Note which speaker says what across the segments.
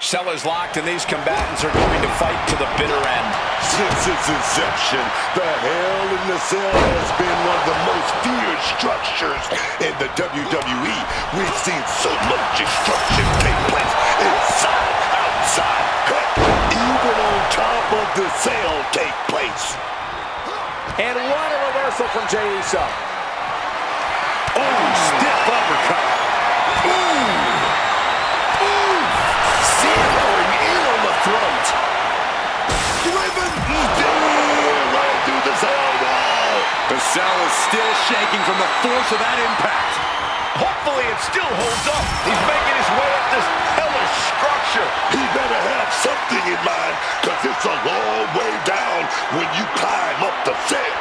Speaker 1: Cella's locked, and these combatants are going to fight to the bitter end.
Speaker 2: Since its inception, the Hell in the Cell has been one of the most feared structures in the WWE. We've seen so much destruction take place inside, outside, heck, even on top of the cell take place.
Speaker 3: And what a reversal from Jey Uso.
Speaker 2: Oh, stiff uppercut. Ooh. Zeroing in on the throat. Driven right through the cell wall.
Speaker 4: The cell is still shaking from the force of that impact.
Speaker 1: Hopefully it still holds up. He's making his way up this hellish structure.
Speaker 2: He better have something in mind, because it's a long way down when you climb up the cell.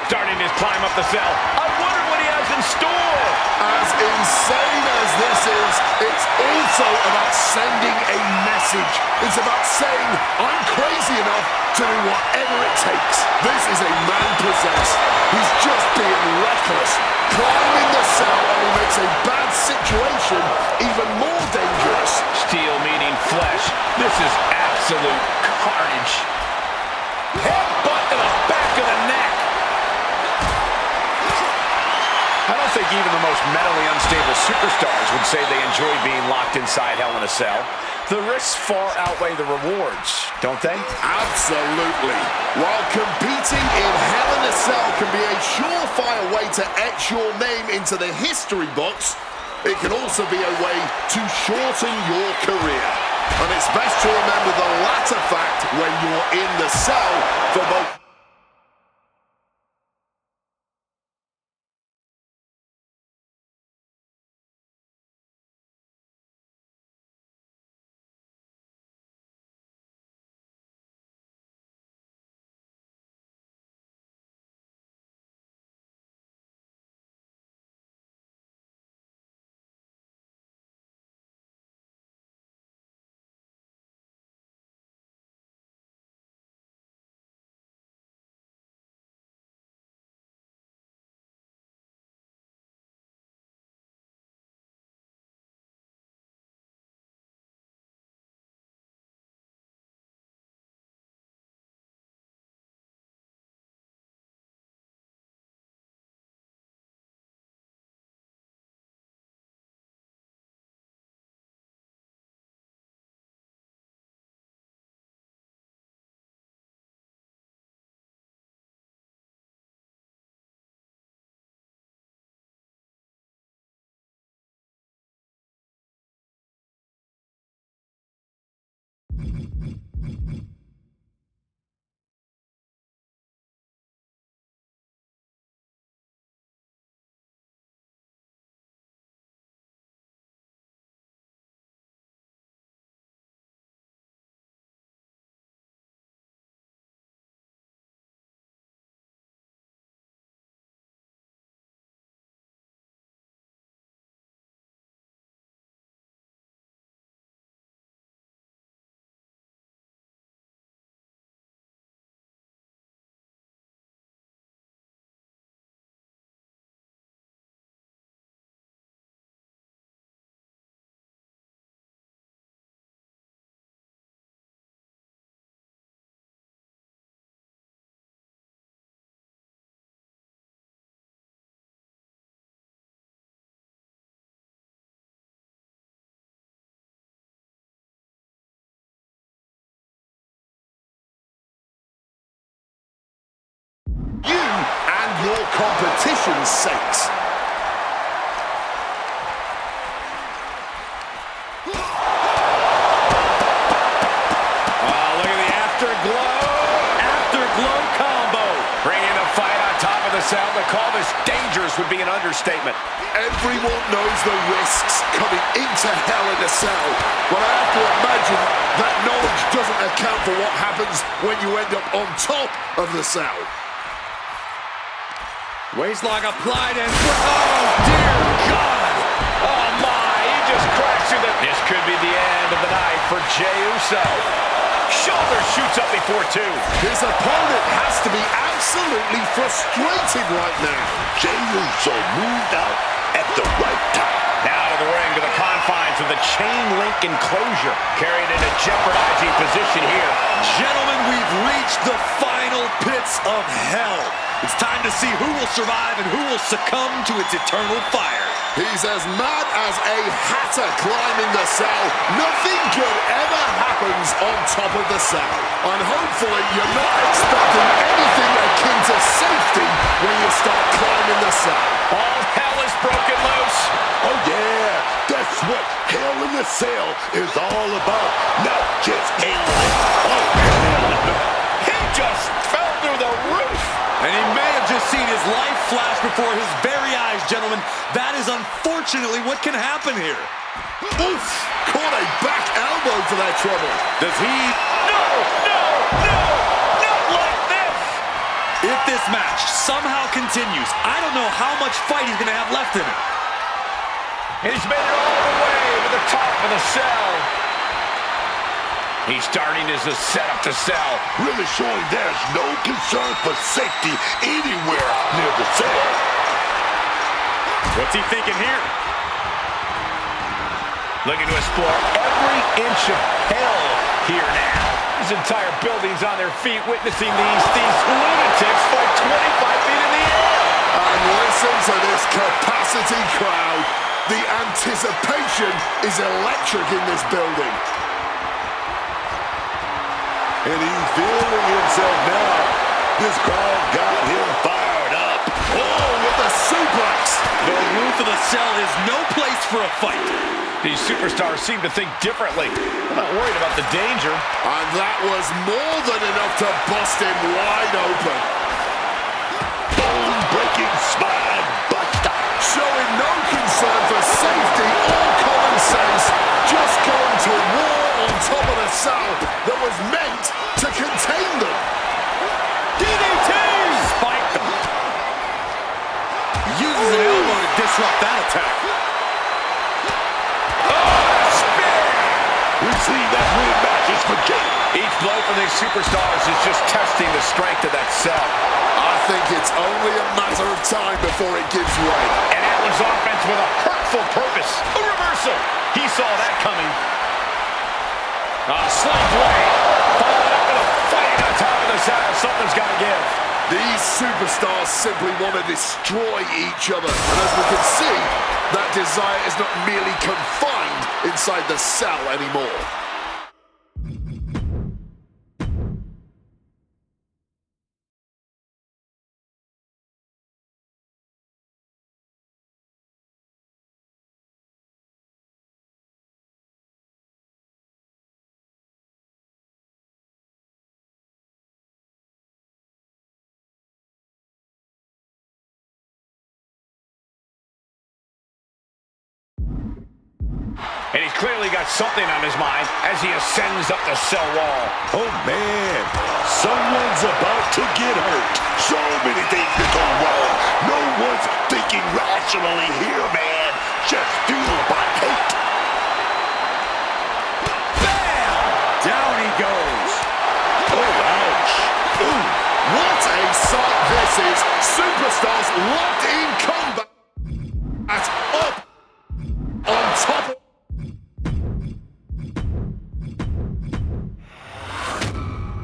Speaker 1: Starting his climb up the cell. I wonder what he has in store.
Speaker 2: As insane as this is, it's also about sending a message. It's about saying, I'm crazy enough to do whatever it takes. This is a man possessed. He's just being reckless. Climbing the cell only makes a bad situation even more dangerous.
Speaker 1: Steel meeting flesh. This is absolute carnage. Headbutt to the back of the neck. I don't think even the most mentally unstable superstars would say they enjoy being locked inside Hell in a Cell. The risks far outweigh the rewards, don't they?
Speaker 2: Absolutely. While competing in Hell in a Cell can be a surefire way to etch your name into the history books, it can also be a way to shorten your career. And it's best to remember the latter fact when you're in the cell for both. You and your competition's sakes.
Speaker 1: Oh, look at the afterglow. Afterglow combo. Bringing the fight on top of the cell. To call this dangerous would be an understatement.
Speaker 2: Everyone knows the risks coming into Hell in a Cell, but I have to imagine that knowledge doesn't account for what happens when you end up on top of the cell.
Speaker 4: Waistlock applied and... Oh, dear God!
Speaker 1: Oh, my. He just cracks through the... This could be the end of the night for Jey Uso. Shoulder shoots up before two.
Speaker 2: His opponent has to be absolutely frustrated right now. Jey Uso moved out at the right time.
Speaker 1: Now to the ring, to the confines of the chain link enclosure. Carried in a jeopardizing position here.
Speaker 4: Gentlemen, we've reached the final pits of hell. It's time to see who will survive and who will succumb to its eternal fire.
Speaker 2: He's as mad as a hatter climbing the cell. Nothing good ever happens on top of the cell. And hopefully you're not expecting anything akin to safety when you start climbing the cell.
Speaker 1: All hell is broken loose.
Speaker 2: Oh yeah, that's what Hell in the Cell is all about. Not just a lift. Oh hell.
Speaker 1: He just fell through the roof.
Speaker 4: And he may have just seen his life flash before his very eyes, gentlemen. That is unfortunately what can happen here.
Speaker 2: Oof! Caught a back elbow for that trouble.
Speaker 4: Does he?
Speaker 1: No! Not like this!
Speaker 4: If this match somehow continues, I don't know how much fight he's going to have left in him.
Speaker 1: He's made it all the way to the top of the cell. He's starting as a setup to sell.
Speaker 2: Really showing there's no concern for safety anywhere near the cell.
Speaker 4: What's he thinking here?
Speaker 1: Looking to explore every inch of hell here now. This entire building's on their feet witnessing these lunatics fight 25 feet in the air.
Speaker 2: And listen to this capacity crowd. The anticipation is electric in this building. And he's feeling himself now. This crowd got him fired up. Oh, with a suplex.
Speaker 4: The roof of the cell is no place for a fight.
Speaker 1: These superstars seem to think differently. I'm not worried about the danger.
Speaker 2: And that was more than enough to bust him wide open. Bone-breaking spine buster. Showing no concern for safety or common sense. Just going to war on top of the cell that was meant to contain them.
Speaker 1: DDT!
Speaker 4: Spiked him. Uses an elbow to disrupt that attack.
Speaker 2: We see that winning match is for game.
Speaker 1: Each blow from these superstars is just testing the strength of that cell.
Speaker 2: I think it's only a matter of time before it gives way.
Speaker 1: And Atlas offense with a hurtful purpose. A reversal. He saw that coming. Slam blade. Followed up with a fight on top of the cell. Something's got to give.
Speaker 2: These superstars simply want to destroy each other. And as we can see, that desire is not merely confined inside the cell anymore.
Speaker 1: And he's clearly got something on his mind as he ascends up the cell wall.
Speaker 2: Oh man, someone's about to get hurt. So many things that go wrong. No one's thinking rationally here, man. Just fueled by hate.
Speaker 4: Bam! Down he goes.
Speaker 2: Oh, ouch. Ooh, what a sight this is. Superstars locked in